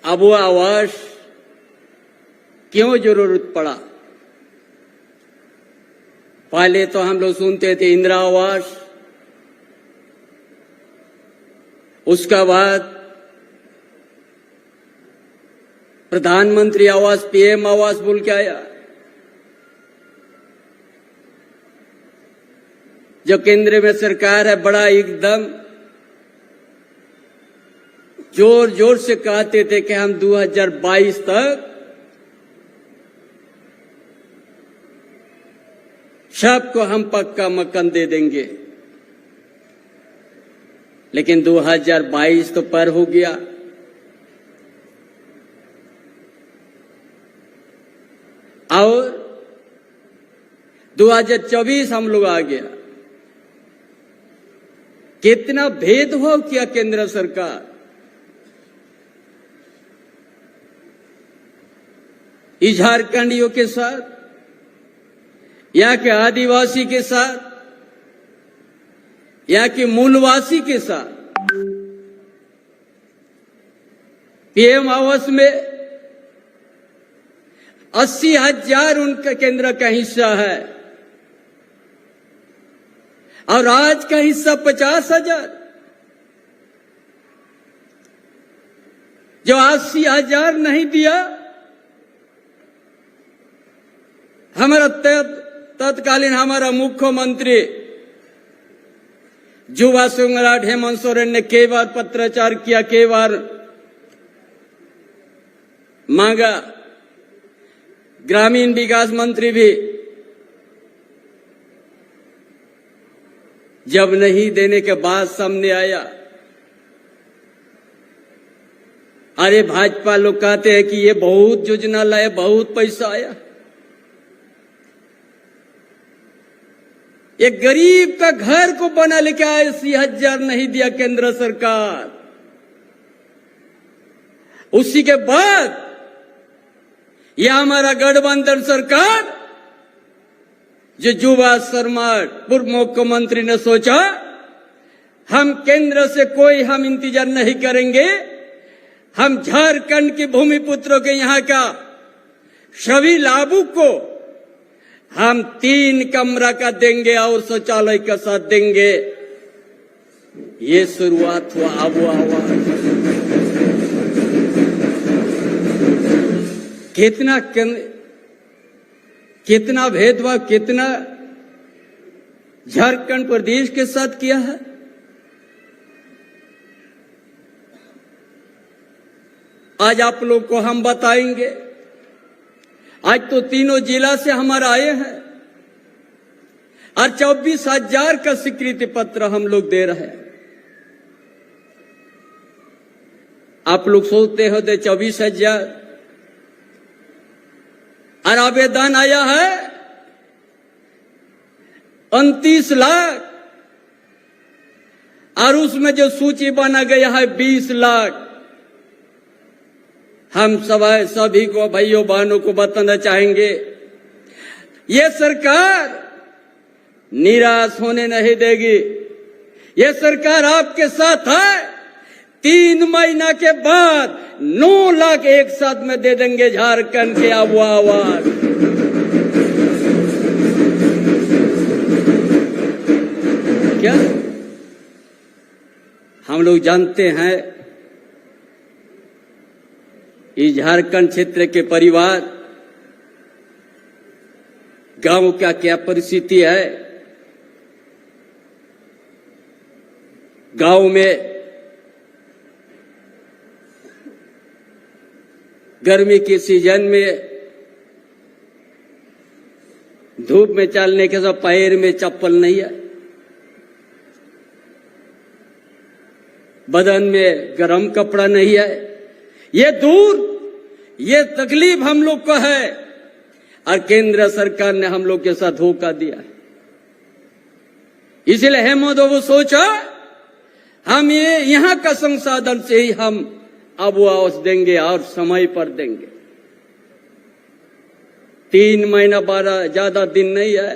अब वो आवास क्यों जरूरत पड़ा? पहले तो हम लोग सुनते थे इंदिरा आवास, उसका बाद प्रधानमंत्री आवास, पीएम आवास बोल के आया। जो केंद्र में सरकार है बड़ा एकदम जोर जोर से कहते थे कि हम 2022 तक सबको हम पक्का मकान दे देंगे, लेकिन 2022 तो पार हो गया। और 2024 हम लोग आ गया। कितना भेदभाव किया केंद्र सरकार। इस झारखंडियों के साथ, यहाँ के आदिवासी के साथ, यहाँ के मूलवासी के साथ। पीएम आवास में 80,000 उनका केंद्र का हिस्सा है और आज का हिस्सा 50,000। जो 80,000 नहीं दिया, हमारा तत्कालीन हमारा मुख्यमंत्री युवा सम्राट हेमंत सोरेन ने कई बार पत्राचार किया, कई बार मांगा। ग्रामीण विकास मंत्री भी जब नहीं देने के बाद सामने आया। अरे भाजपा लोग कहते हैं कि ये बहुत योजना लाए, बहुत पैसा आया। एक गरीब का घर को बना लेके आए, 80,000 नहीं दिया केंद्र सरकार। उसी के बाद यह हमारा गठबंधन सरकार, जो युवा सम्राट पूर्व मुख्यमंत्री ने सोचा हम केंद्र से कोई हम इंतजार नहीं करेंगे, हम झारखंड के भूमिपुत्रों के यहाँ का सभी लाभुक को हम 3 कमरा का देंगे और शौचालय का साथ देंगे। ये शुरुआत हुआ। अब हुआ कितना भेदभाव, कितना झारखंड प्रदेश के साथ किया है। आज आप लोग को हम बताएंगे। आज तो तीनों जिला से हमारा आए हैं और 24,000 का स्वीकृति पत्र हम लोग दे रहे हैं। आप लोग सोचते हो तो 24,000 और आवेदन आया है 29 लाख और उसमें जो सूची बना गया है 20 लाख। हम सभी को, भाइयों बहनों को बताना चाहेंगे, ये सरकार निराश होने नहीं देगी। ये सरकार आपके साथ है। 3 महीना के बाद 9 लाख एक साथ में दे देंगे झारखंड के आवास। क्या हम लोग जानते हैं इस झारखंड क्षेत्र के परिवार, गांव का क्या परिस्थिति है। गांव में गर्मी के सीजन में धूप में चलने के सब पैर में चप्पल नहीं है, बदन में गर्म कपड़ा नहीं है। ये तकलीफ हम लोग को है और केंद्र सरकार ने हम लोग के साथ धोखा दिया है। इसलिए हेमंत बाबू सोचा हम ये यहां का संसाधन से ही हम अब आवास देंगे और समय पर देंगे। 3 महीना 12 ज्यादा दिन नहीं है।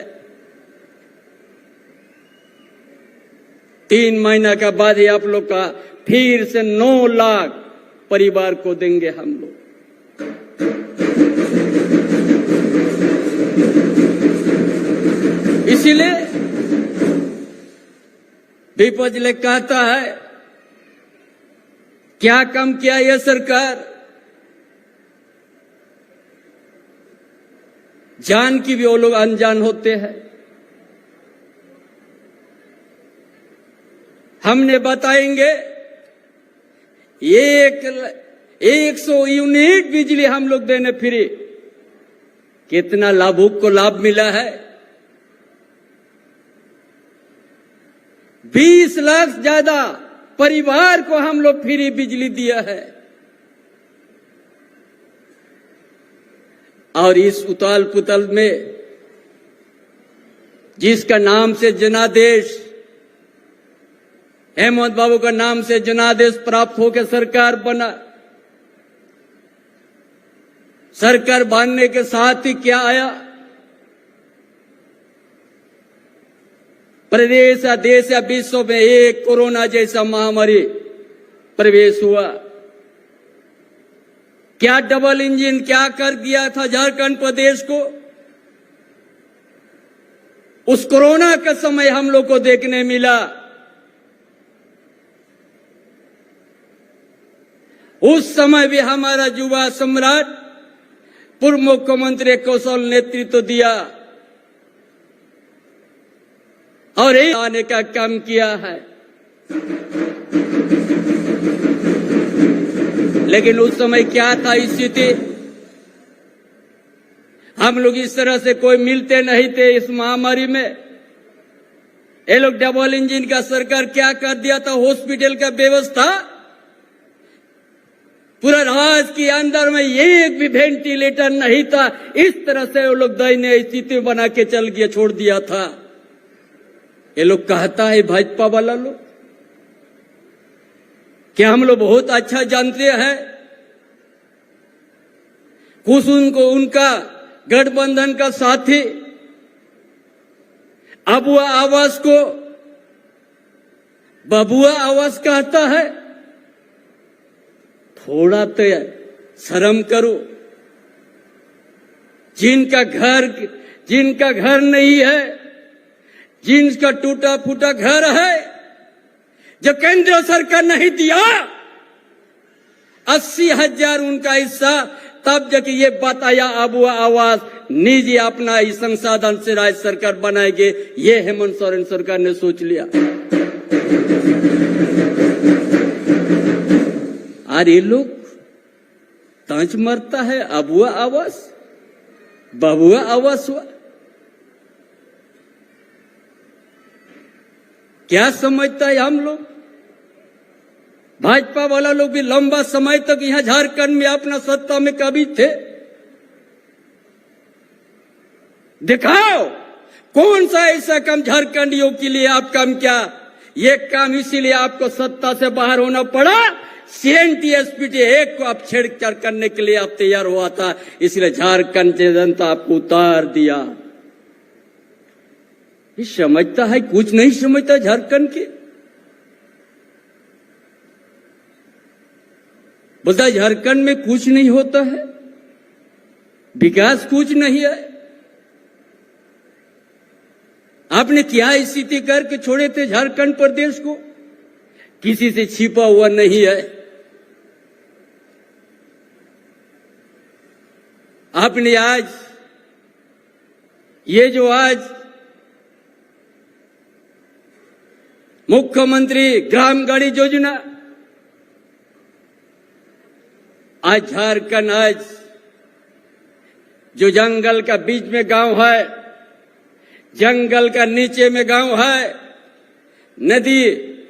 3 महीना के बाद ही आप लोग का फिर से 9 लाख परिवार को देंगे हम लोग। इसीलिए विपक्ष ने कहता है क्या काम किया यह सरकार, जान की भी वो लोग अनजान होते हैं। हमने बताएंगे 100 यूनिट बिजली हम लोग देने फ्री, कितना लाभुक को लाभ मिला है। 20 लाख ज्यादा परिवार को हम लोग फ्री बिजली दिया है। और इस उताल पुतल में जिसका नाम से जनादेश, हेमंत बाबू का नाम से जनादेश प्राप्त होकर सरकार बना, सरकार बनने के साथ ही क्या आया, प्रदेश या देश या विश्व में एक कोरोना जैसा महामारी प्रवेश हुआ। क्या डबल इंजन क्या कर दिया था झारखंड प्रदेश को। उस कोरोना का समय हम लोग को देखने मिला। उस समय भी हमारा युवा सम्राट पूर्व मुख्यमंत्री कौशल नेतृत्व दिया और एक आने का काम किया है। लेकिन उस समय क्या था स्थिति, हम लोग इस तरह से कोई मिलते नहीं थे इस महामारी में। ये लोग डबल इंजन का सरकार क्या कर दिया था, हॉस्पिटल का व्यवस्था पूरा राज्य के अंदर में एक भी वेंटिलेटर नहीं था। इस तरह से वो लोग दयनीय स्थिति बना के चल गया, छोड़ दिया था। ये लोग कहता है भाजपा वाला लोग कि हम लोग बहुत अच्छा जानते हैं, कुछ उनको उनका गठबंधन का साथी अबुआ आवास को बबुआ आवास कहता है। थोड़ा तो शर्म करो। जिनका घर नहीं है, जिनका टूटा फूटा घर है, जो केंद्र सरकार नहीं दिया 80,000 उनका हिस्सा, तब जाके ये बताया अबुआ आवास निजी अपना इस संसाधन से राज्य सरकार बनाएगी। ये हेमंत सोरेन सरकार ने सोच लिया। और ये लोग तांच मरता है अबुआ आवास बबुआ आवास हुआ। क्या समझता है हम लोग? भाजपा वाला लोग भी लंबा समय तक यहां झारखंड में अपना सत्ता में कभी थे। दिखाओ कौन सा ऐसा काम झारखंडियों के लिए आप काम क्या? ये काम इसीलिए आपको सत्ता से बाहर होना पड़ा। CNTSPT एक को आप छेड़छाड़ करने के लिए आप तैयार हुआ था, इसलिए झारखंड की जनता आपको उतार दिया। ये समझता है, कुछ नहीं समझता झारखंड के। बोलता झारखंड में कुछ नहीं होता है, विकास कुछ नहीं है। आपने क्या स्थिति करके छोड़े थे झारखंड प्रदेश को? किसी से छिपा हुआ नहीं है। आपने आज ये जो आज मुख्यमंत्री ग्राम गाड़ी योजना, आज झारखंड आज जो जंगल का बीच में गांव है, जंगल का नीचे में गांव है, नदी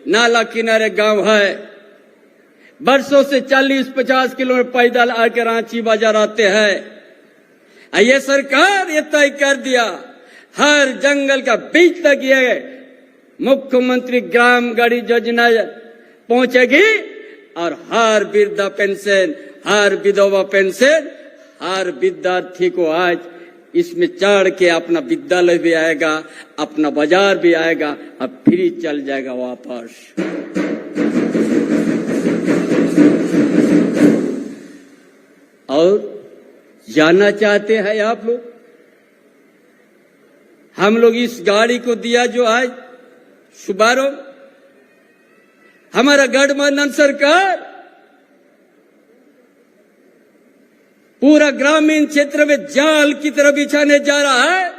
नाला किनारे गांव है, बरसों से 40-50 किलोमीटर पैदल आकर रांची बाजार आते हैं। ये सरकार ये तय कर दिया हर जंगल का बीच तक ये मुख्यमंत्री ग्राम गाड़ी योजना पहुंचेगी और हर वृद्धा पेंशन, हर विधवा पेंशन, हर विद्यार्थी को आज इसमें चढ़ के अपना विद्यालय भी आएगा, अपना बाजार भी आएगा और फ्री चल जाएगा वापस। और जाना चाहते हैं आप लोग? हम लोग इस गाड़ी को दिया जो आज शुभारंभ, हमारा गठबंधन सरकार पूरा ग्रामीण क्षेत्र में जाल की तरह बिछाने जा रहा है।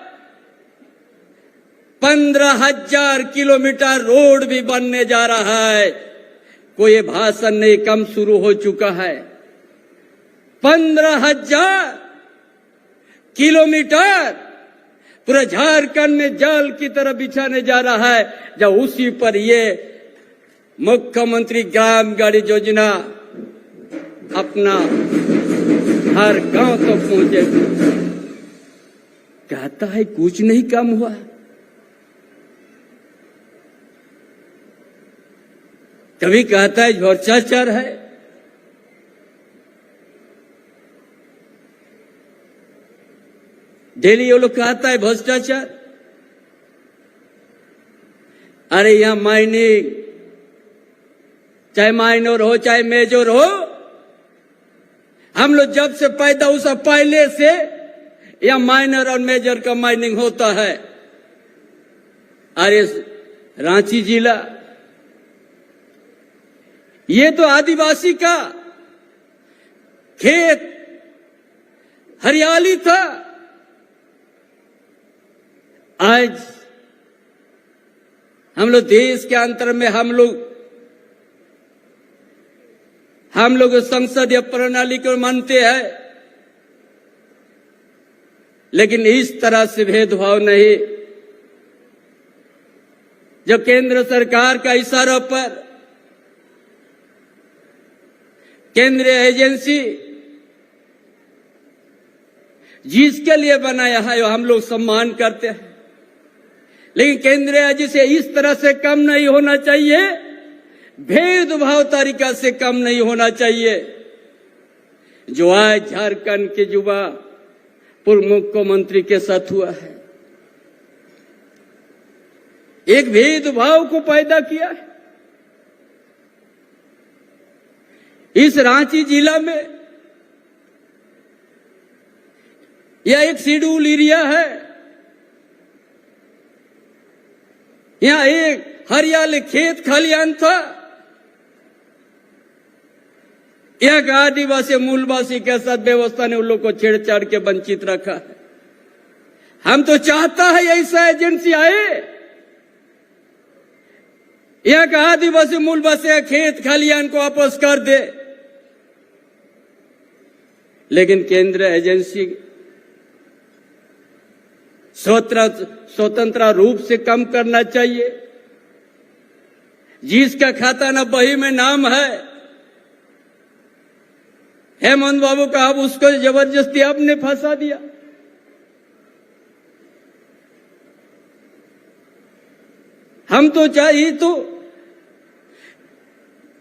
15,000 किलोमीटर रोड भी बनने जा रहा है। कोई भाषण नहीं, काम शुरू हो चुका है। 15,000 किलोमीटर पूरा झारखंड में जाल की तरह बिछाने जा रहा है। जब उसी पर ये मुख्यमंत्री ग्राम गाड़ी योजना अपना हर गांव तक पहुंचे, कहता है कुछ नहीं कम हुआ। कभी कहता है भ्रष्टाचार है, डेली ये लोग कहता है भ्रष्टाचार। अरे यहां माइनिंग, चाहे माइनर हो चाहे मेजर हो, हम लोग जब से पैदा हुआ पहले से यह माइनर और मेजर का माइनिंग होता है। अरे रांची जिला ये तो आदिवासी का खेत हरियाली था। आज हम लोग देश के अंतर में हम लोग संसदीय प्रणाली को मानते हैं, लेकिन इस तरह से भेदभाव नहीं। जब केंद्र सरकार का इशारा पर केंद्रीय एजेंसी जिसके लिए बनाया है वो हम लोग सम्मान करते हैं, लेकिन केंद्रीय एजेंसी इस तरह से कम नहीं होना चाहिए, भेदभाव तरीका से कम नहीं होना चाहिए। जो आज झारखंड के युवा पूर्व मुख्यमंत्री के साथ हुआ है, एक भेदभाव को पैदा किया है। इस रांची जिला में यह एक शेड्यूल एरिया है, यहां एक हरियाली खेत खलियान था, एक आदिवासी मूलवासी के साथ व्यवस्था ने उन लोग को छेड़छाड़ के वंचित रखा है। हम तो चाहता है ऐसा एजेंसी आए, यहाँ का आदिवासी मूलवासी खेत खलियान को वापस कर दे, लेकिन केंद्र एजेंसी स्वतंत्र रूप से कम करना चाहिए। जिसका खाता न बही में नाम है हेमंत बाबू का, अब उसको जबरदस्ती आपने फंसा दिया। हम तो चाहिए तो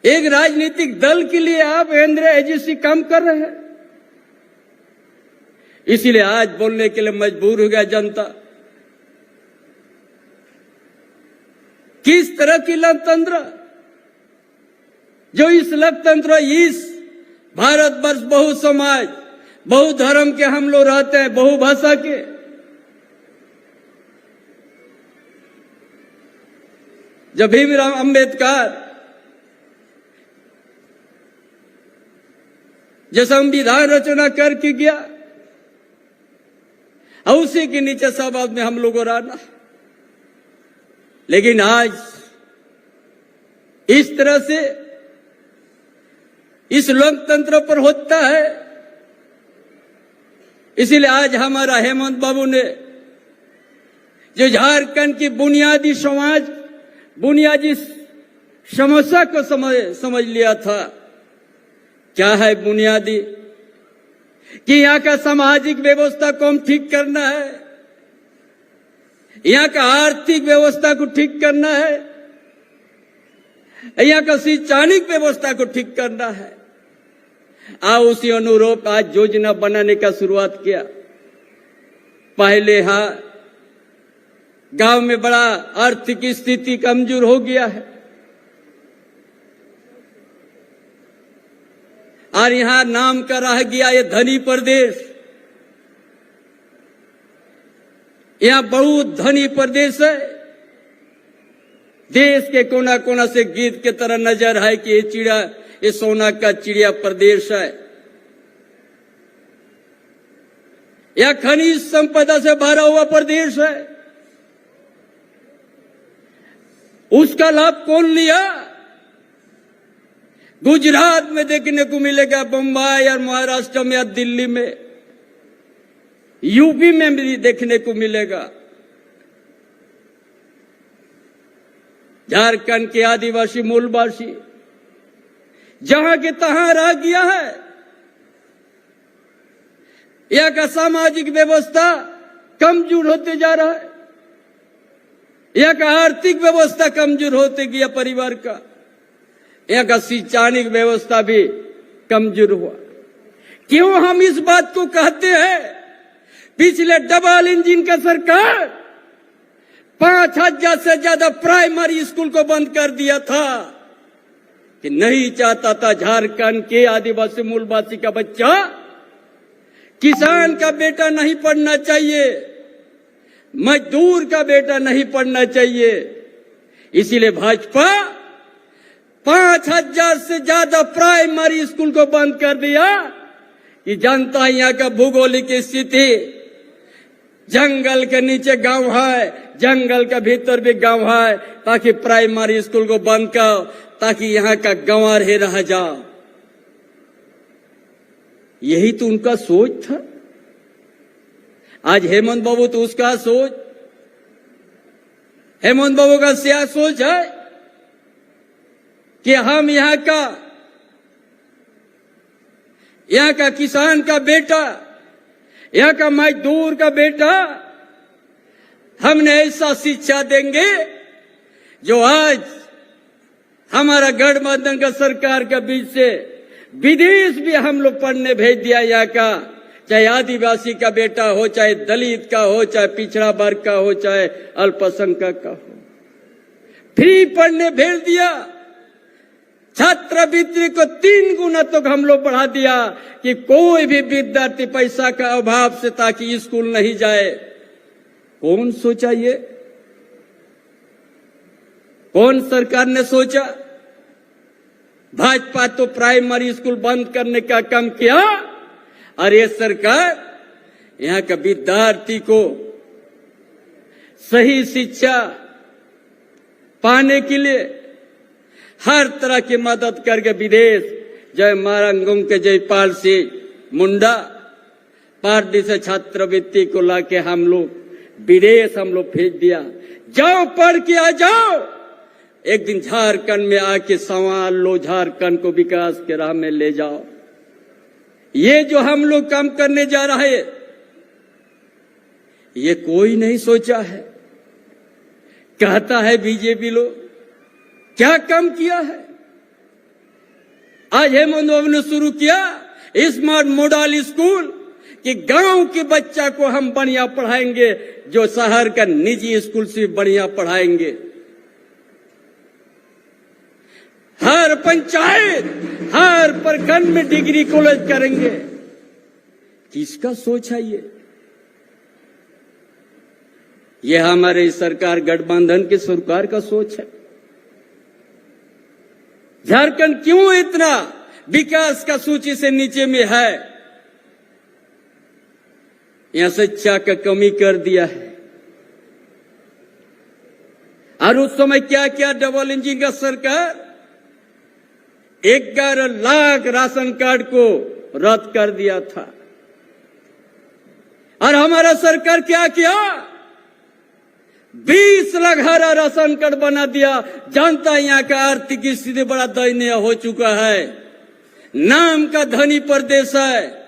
एक राजनीतिक दल के लिए आप केंद्रीय एजेंसी कम कर रहे हैं, इसीलिए आज बोलने के लिए मजबूर हो गया जनता। किस तरह की लोकतंत्र, जो इस लोकतंत्र, इस भारतवर्ष बहु समाज बहु धर्म के हम लोग रहते हैं, बहु भाषा के, जब भीमराव अंबेडकर जो संविधान रचना करके गया, उसी के नीचे सब आदमी हम लोगों रहना। लेकिन आज इस तरह से इस लोकतंत्र पर होता है, इसीलिए आज हमारा हेमंत बाबू ने जो झारखंड की बुनियादी समाज बुनियादी समस्या को समझ लिया था। क्या है बुनियादी? कि यहाँ का सामाजिक व्यवस्था को हम ठीक करना है, यहाँ का आर्थिक व्यवस्था को ठीक करना है, यहाँ का शैक्षणिक व्यवस्था को ठीक करना है। उसी अनुरूप आज योजना बनाने का शुरुआत किया। पहले गांव में बड़ा आर्थिक स्थिति कमजोर हो गया है, और यहां नाम का रह गया ये धनी प्रदेश। यहां बहुत धनी प्रदेश है। देश के कोना कोना से गीत के तरह नजर है कि ये सोना का चिड़िया प्रदेश है। यह खनिज संपदा से भरा हुआ प्रदेश है। उसका लाभ कौन लिया? गुजरात में देखने को मिलेगा, बम्बई और महाराष्ट्र में या दिल्ली में, यूपी में भी देखने को मिलेगा। झारखंड के आदिवासी मूलवासी जहां के तहां रह गया है। यह का सामाजिक व्यवस्था कमजोर होते जा रहा है। यह का आर्थिक व्यवस्था कमजोर होते गया परिवार का। यह का शैक्षणिक व्यवस्था भी कमजोर हुआ। क्यों हम इस बात को कहते हैं? पिछले डबल इंजन का सरकार 5,000 से ज्यादा प्राइमरी स्कूल को बंद कर दिया था कि नहीं चाहता था झारखंड के आदिवासी मूलवासी का बच्चा, किसान का बेटा नहीं पढ़ना चाहिए, मजदूर का बेटा नहीं पढ़ना चाहिए। इसीलिए भाजपा 5,000 से ज्यादा प्राइमरी स्कूल को बंद कर दिया कि जनता यहाँ का भौगोलिक स्थिति, जंगल के नीचे गांव है, जंगल के भीतर भी गांव है, ताकि प्राइमरी स्कूल को बंद करो, ताकि यहाँ का गंवार ही रह जाओ। यही तो उनका सोच था। आज हेमंत बाबू तो उसका सोच, हेमंत बाबू का क्या सोच है कि हम यहाँ का किसान का बेटा, यहाँ का मजदूर का बेटा, हमने ऐसा शिक्षा देंगे जो आज हमारा गठबंधन का सरकार के बीच से विदेश भी हम लोग पढ़ने भेज दिया। यहाँ का चाहे आदिवासी का बेटा हो, चाहे दलित का हो, चाहे पिछड़ा वर्ग का हो, चाहे अल्पसंख्यक का हो, फ्री पढ़ने भेज दिया। छात्रवृत्ति को 3 गुना तक हम लोग बढ़ा दिया कि कोई भी विद्यार्थी पैसा का अभाव से ताकि स्कूल नहीं जाए। कौन सोचा ये? कौन सरकार ने सोचा? भाजपा तो प्राइमरी स्कूल बंद करने का काम किया और ये सरकार यहाँ का विद्यार्थी को सही शिक्षा पाने के लिए हर तरह की मदद करके विदेश, जय मारंगम के जयपाल सिंह मुंडा पार्टी से छात्रवृत्ति को लाके हम लोग विदेश हम लोग भेज दिया। जाओ पढ़ के आ जाओ, एक दिन झारखंड में आके संवार लो, झारखंड को विकास के राह में ले जाओ। ये जो हम लोग काम करने जा रहे हैं, ये कोई नहीं सोचा है। कहता है बीजेपी लोग क्या काम किया है। आज हेमंत बाबू ने शुरू किया स्मार्ट मॉडल स्कूल कि गांव के बच्चा को हम बढ़िया पढ़ाएंगे, जो शहर का निजी स्कूल से बढ़िया पढ़ाएंगे। हर पंचायत, हर प्रखंड में डिग्री कॉलेज करेंगे। किसका सोच है ये? ये हमारे सरकार गठबंधन की सरकार का सोच है। झारखंड क्यों इतना विकास का सूची से नीचे में है? यहां शिक्षा का कमी कर दिया है। और उस समय क्या क्या डबल इंजन का सरकार 11 लाख राशन कार्ड को रद्द कर दिया था। और हमारा सरकार क्या किया? 20 लाख हरा राशन कार्ड बना दिया। जानता यहाँ का आर्थिक स्थिति बड़ा दयनीय हो चुका है। नाम का धनी प्रदेश है,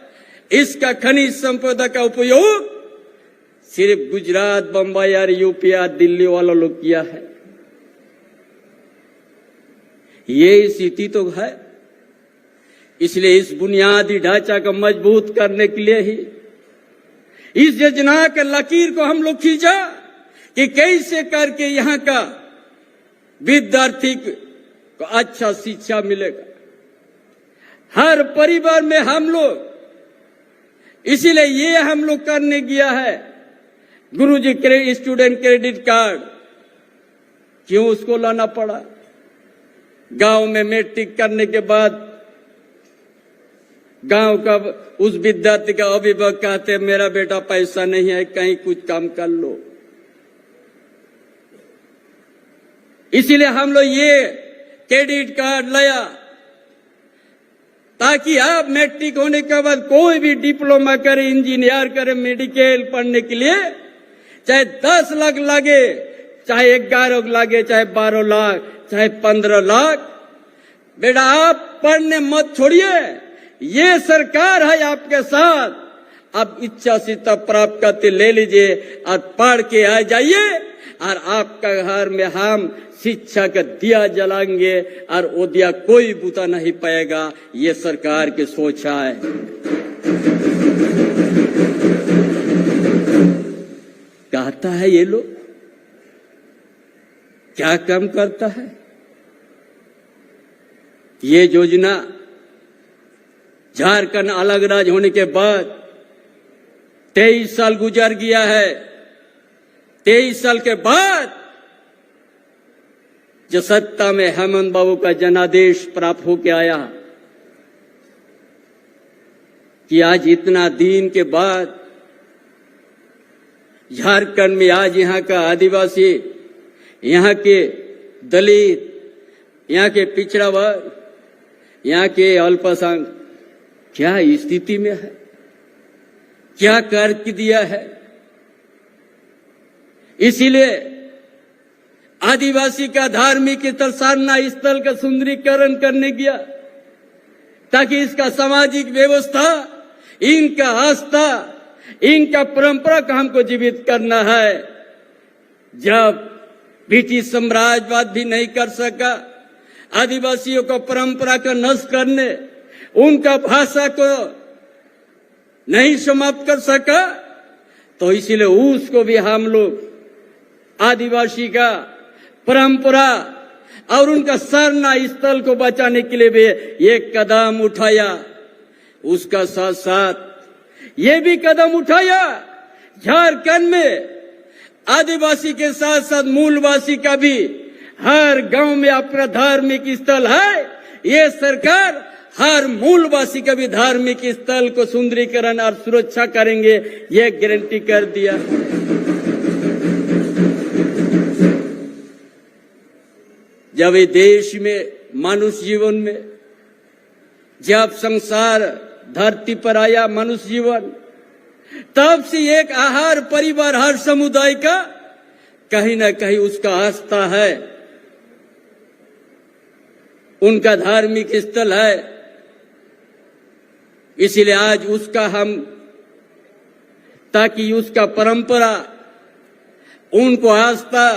इसका खनिज संपदा का उपयोग सिर्फ गुजरात, बंबई और यूपी और दिल्ली वालों लोग किया है। ये स्थिति तो है। इसलिए इस बुनियादी ढांचा को मजबूत करने के लिए ही इस योजना के लकीर को हम लोग खींचा कि कैसे करके यहाँ का विद्यार्थी को अच्छा शिक्षा मिलेगा। हर परिवार में हम लोग, इसीलिए ये हम लोग करने गया है गुरुजी स्टूडेंट क्रेडिट कार्ड। क्यों उसको लाना पड़ा? गांव में मैट्रिक करने के बाद गांव का उस विद्यार्थी का अभिभावक कहते मेरा बेटा पैसा नहीं है, कहीं कुछ काम कर लो। इसीलिए हम लोग ये क्रेडिट कार्ड लाया ताकि आप मैट्रिक होने के बाद कोई भी डिप्लोमा करे, इंजीनियर करे, मेडिकल पढ़ने के लिए चाहे 10 लाख लगे, चाहे 11 लगे, चाहे 12 लाख, चाहे 15 लाख, बेटा आप पढ़ने मत छोड़िए। ये सरकार है आपके साथ। आप इच्छा से तब प्राप्त करते ले लीजिए और पढ़ के आ जाइए और आपका घर में हम शिक्षा का दिया जलाएंगे और वो दिया कोई बुता नहीं पाएगा। ये सरकार की सोच है। कहता है ये लोग क्या काम करता है? ये योजना झारखंड अलग राज्य होने के बाद 23 साल गुजर गया है। 23 साल के बाद जो सत्ता में हेमंत बाबू का जनादेश प्राप्त होके आया कि आज इतना दिन के बाद झारखंड में आज यहाँ का आदिवासी, यहाँ के दलित, यहाँ के पिछड़ा वर्ग, यहाँ के अल्पसंख्यक क्या स्थिति में है, क्या कर दिया है। इसीलिए आदिवासी का धार्मिक स्थल साधना स्थल का सुंदरीकरण करने गया ताकि इसका सामाजिक व्यवस्था, इनका आस्था, इनका परंपरा का हमको जीवित करना है। जब ब्रिटिश साम्राज्यवाद भी नहीं कर सका आदिवासियों को परंपरा का नष्ट करने, उनका भाषा को नहीं समाप्त कर सका, तो इसीलिए उसको भी हम लोग आदिवासी का परंपरा और उनका साधना स्थल को बचाने के लिए भी एक कदम उठाया। उसका साथ साथ ये भी कदम उठाया झारखंड में आदिवासी के साथ साथ मूलवासी का भी हर गांव में अपना धार्मिक स्थल है। ये सरकार हर मूलवासी का भी धार्मिक स्थल को सुंदरीकरण और सुरक्षा करेंगे, ये गारंटी कर दिया। जब ये देश में मनुष्य जीवन में जब संसार धरती पर आया मनुष्य जीवन, तब से एक हर परिवार, हर समुदाय का कहीं ना कहीं उसका आस्था है, उनका धार्मिक स्थल है। इसलिए आज उसका हम, ताकि उसका परंपरा, उनको आस्था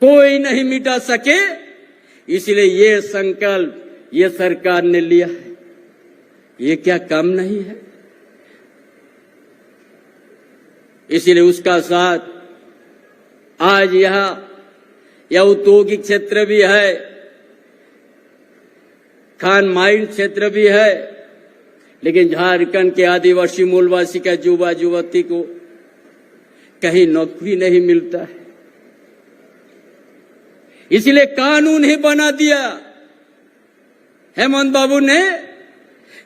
कोई नहीं मिटा सके, इसलिए ये संकल्प ये सरकार ने लिया है। ये क्या कम नहीं है। इसलिए उसका साथ आज यह औद्योगिक क्षेत्र भी है, खान माइंड क्षेत्र भी है, लेकिन झारखंड के आदिवासी मूलवासी का युवा युवती को कहीं नौकरी नहीं मिलता है। इसलिए कानून ही बना दिया हेमंत बाबू ने,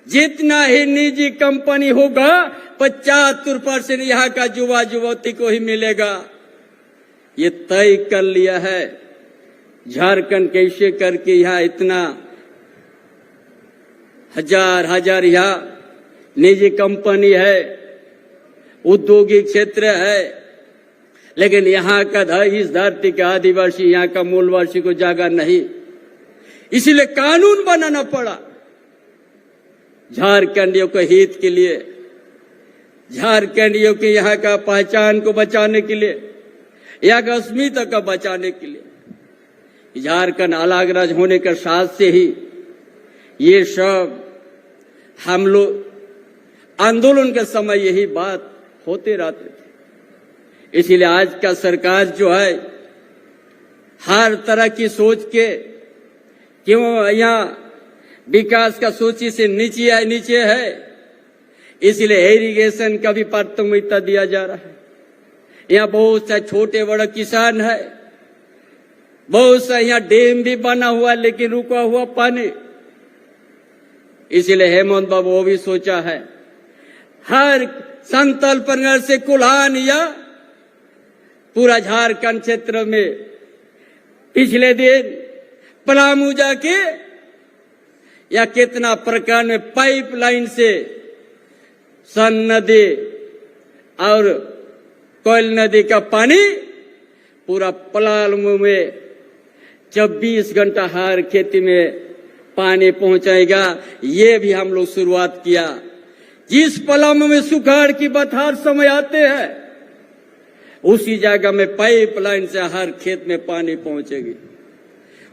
जितना ही निजी कंपनी होगा 75% यहाँ का युवा युवती को ही मिलेगा। ये तय कर लिया है। झारखंड कैसे करके यहाँ इतना हजार यहाँ निजी कंपनी है, औद्योगिक क्षेत्र है, लेकिन यहाँ का इस धरती का आदिवासी, यहाँ का मूलवासी को जगह नहीं। इसलिए कानून बनाना पड़ा झारखंडियों के हित के लिए, झारखंडियों के यहाँ का पहचान को बचाने के लिए, यहाँ का अस्मिता का बचाने के लिए। झारखंड अलग राज्य होने के साथ से ही ये सब हम लोग आंदोलन के समय यही बात होते रहते थे। इसीलिए आज का सरकार जो है हर तरह की सोच के, क्यों यहाँ विकास का सूची से नीचे है, इसलिए इरिगेशन का भी प्राथमिकता दिया जा रहा है। यहाँ बहुत सा छोटे बड़े किसान है, बहुत सा यहाँ डैम भी बना हुआ लेकिन रुका हुआ पानी, इसलिए हेमंत बाबू वो भी सोचा है हर संतल परगना से कुल्हान या पूरा झारखंड क्षेत्र में पिछले दिन पलामू जाके या कितना प्रकार में पाइपलाइन से सन नदी और कोयल नदी का पानी पूरा पलामू में 24 घंटा हर खेती में पानी पहुंचाएगा। ये भी हम लोग शुरुआत किया। जिस पलामू में सुखाड़ की बहार समय आते हैं उसी जगह में पाइपलाइन से हर खेत में पानी पहुंचेगी।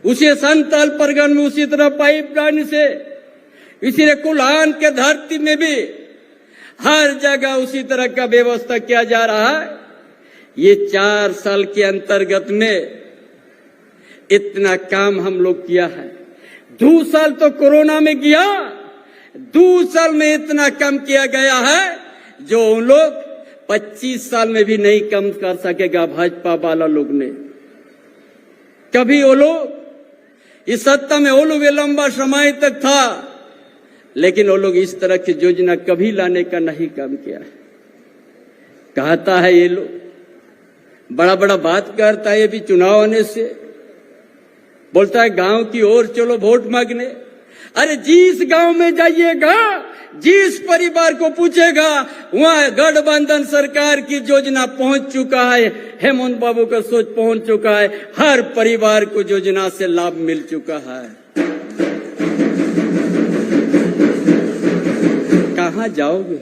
उसे संताल परगन में उसी तरह पाइपलाइन से, इसीलिए कुल्हान के धरती में भी हर जगह उसी तरह का व्यवस्था किया जा रहा है। ये 4 साल के अंतर्गत में इतना काम हम लोग किया है। 2 साल तो कोरोना में किया, 2 साल में इतना कम किया गया है जो उन लोग 25 साल में भी नहीं कम कर सकेगा भाजपा वाला लोग ने। कभी वो लोग इस सत्ता में वो लोग लंबा समय तक था, लेकिन वो लोग इस तरह की योजना कभी लाने का नहीं काम किया है। कहता है ये लोग बड़ा बड़ा बात करता है, ये भी चुनाव आने से बोलता है गांव की ओर चलो वोट मांगने। अरे जिस गांव में जाइएगा, जिस परिवार को पूछेगा, वहां गठबंधन सरकार की योजना पहुंच चुका है, हेमंत बाबू का सोच पहुंच चुका है, हर परिवार को योजना से लाभ मिल चुका है। कहां जाओगे?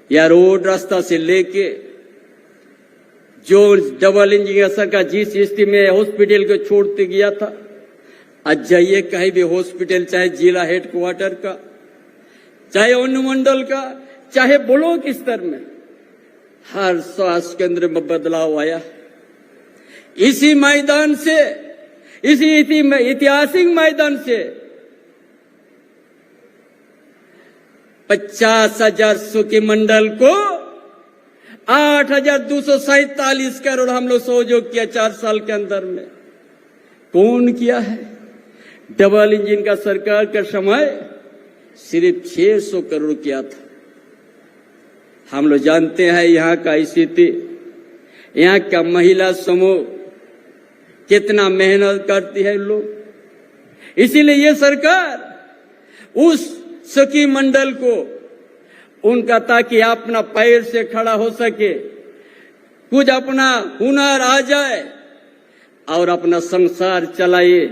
या रोड रास्ता से लेके जो डबल इंजन सरकार जिस स्थिति में हॉस्पिटल को छोड़ते गया था, आज जाइए कहीं भी हॉस्पिटल, चाहे जिला हेडक्वार्टर का, चाहे अनुमंडल का, चाहे ब्लॉक स्तर में, हर स्वास्थ्य केंद्र में बदलाव आया। इसी मैदान से, इसी ऐतिहासिक मैदान से 50,000 सुखी मंडल को 8,247 करोड़ हम लोग सहयोग किया 4 साल के अंदर में। कौन किया है? डबल इंजन का सरकार का समय सिर्फ 600 करोड़ किया था। हम लोग जानते हैं यहाँ का स्थिति, यहाँ का महिला समूह कितना मेहनत करती है लोग। इसीलिए ये सरकार उस सखी मंडल को उनका, ताकि अपना पैर से खड़ा हो सके, कुछ अपना हुनर आ जाए और अपना संसार चलाए,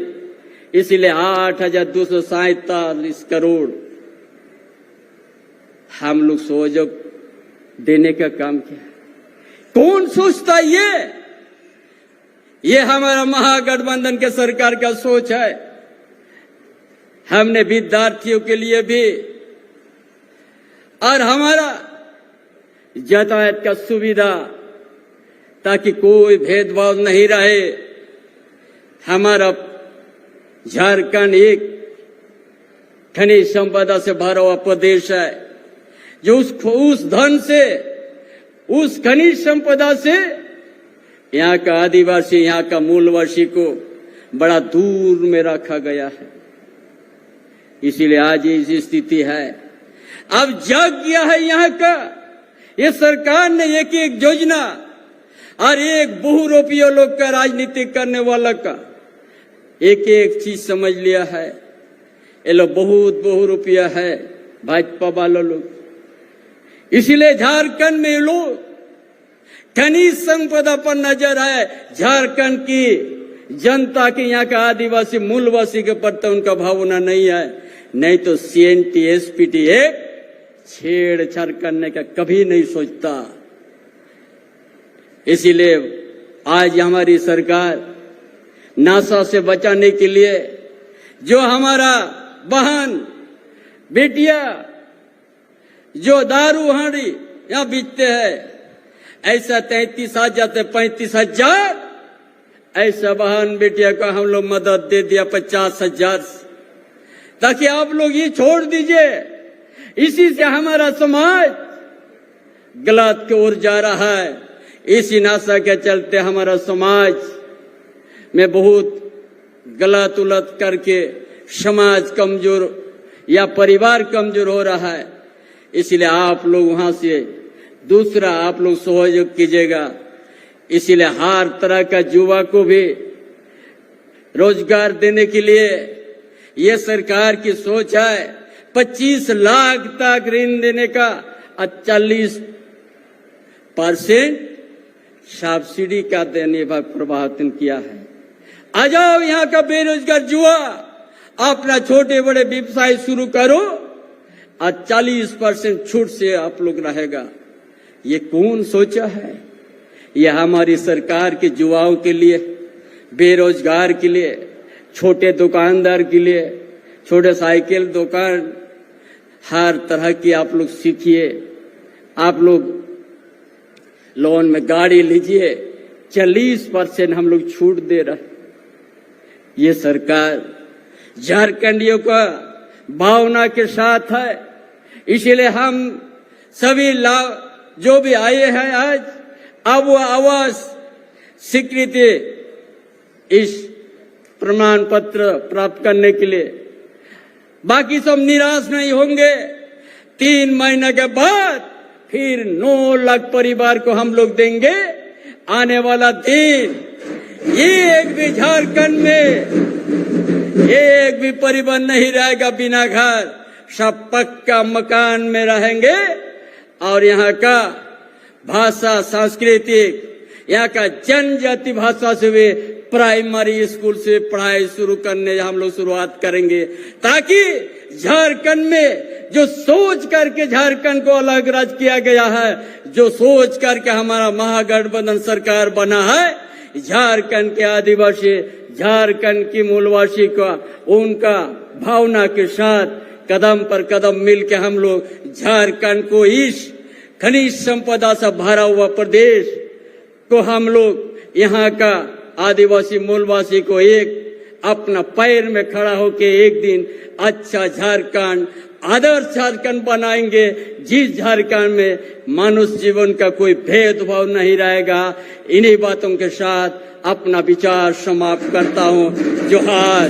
इसीलिए 8,247 करोड़ हम लोग सहयोग देने का काम किया। कौन सोचता ये हमारा महागठबंधन के सरकार का सोच है। हमने विद्यार्थियों के लिए भी और हमारा यातायात का सुविधा, ताकि कोई भेदभाव नहीं रहे। हमारा झारखंड एक खनिज संपदा से भरा हुआ प्रदेश है, जो उस धन से, उस खनिज संपदा से यहाँ का आदिवासी, यहाँ का मूलवासी को बड़ा दूर में रखा गया है। इसीलिए आज ये स्थिति है। अब जग गया है यहाँ का। ये सरकार ने एक एक योजना और एक बहुरूपिया लोग का राजनीति करने वाला का एक एक चीज समझ लिया है। ये लोग बहुत बहुरूपिया है भाजपा वालों लोग। इसीलिए झारखंड में लोग खनिज संपदा पर नजर है। झारखंड की जनता के, यहाँ का आदिवासी मूलवासी के प्रति उनका भावना नहीं है। नहीं तो CNT SPT एक छेड़छाड़ करने का कभी नहीं सोचता। इसीलिए आज हमारी सरकार नशा से बचाने के लिए, जो हमारा बहन बेटिया जो दारू हांडी यहाँ बेचते हैं, ऐसा 33,000 से 35,000 ऐसा बहन बेटिया को हम लोग मदद दे दिया 50,000, ताकि आप लोग ये छोड़ दीजिए। इसी से हमारा समाज गलत की ओर जा रहा है। इसी नाशा के चलते हमारा समाज में बहुत गलत उलट करके समाज कमजोर या परिवार कमजोर हो रहा है। इसलिए आप लोग वहां से दूसरा आप लोग सहयोग कीजिएगा। इसीलिए हर तरह का युवा को भी रोजगार देने के लिए ये सरकार की सोच है। 25 लाख तक ऋण देने का 40% सब्सिडी का देने का प्रभावित किया है। आ जाओ यहाँ का बेरोजगार युवा अपना छोटे बड़े व्यवसाय शुरू करो और 40% छूट से आप लोग रहेगा। ये कौन सोचा है? ये हमारी सरकार के युवाओं के लिए, बेरोजगार के लिए, छोटे दुकानदार के लिए, छोटे साइकिल दुकान, हर तरह की आप लोग सीखिए। आप लोग लोन में गाड़ी लीजिए, 40% हम लोग छूट दे रहे। ये सरकार झारखंडियों का भावना के साथ है। इसलिए हम सभी जो भी आए हैं आज, अब वो आवास स्वीकृति इस प्रमाण पत्र प्राप्त करने के लिए, बाकी सब निराश नहीं होंगे। 3 महीने के बाद फिर 9 लाख परिवार को हम लोग देंगे। आने वाला दिन एक भी झारखंड में एक भी परिवार नहीं रहेगा बिना घर, सब पक्का मकान में रहेंगे। और यहाँ का भाषा, सांस्कृतिक, यहाँ का जनजाति भाषा से भी प्राइमरी स्कूल से पढ़ाई शुरू करने हम लोग शुरुआत करेंगे, ताकि झारखंड में जो सोच करके झारखंड को अलग राज्य किया गया है, जो सोच करके हमारा महागठबंधन सरकार बना है, झारखंड के आदिवासी, झारखंड की मूलवासी का उनका भावना के साथ कदम पर कदम मिलकर हम लोग झारखंड को इस खनिज संपदा से भरा हुआ प्रदेश को हम लोग यहाँ का आदिवासी मूलवासी को एक अपना पैर में खड़ा होके एक दिन अच्छा झारखंड, आदर्श झारखंड बनाएंगे, जिस झारखंड में मनुष्य जीवन का कोई भेदभाव नहीं रहेगा। इन्हीं बातों के साथ अपना विचार समाप्त करता हूँ। जोहार।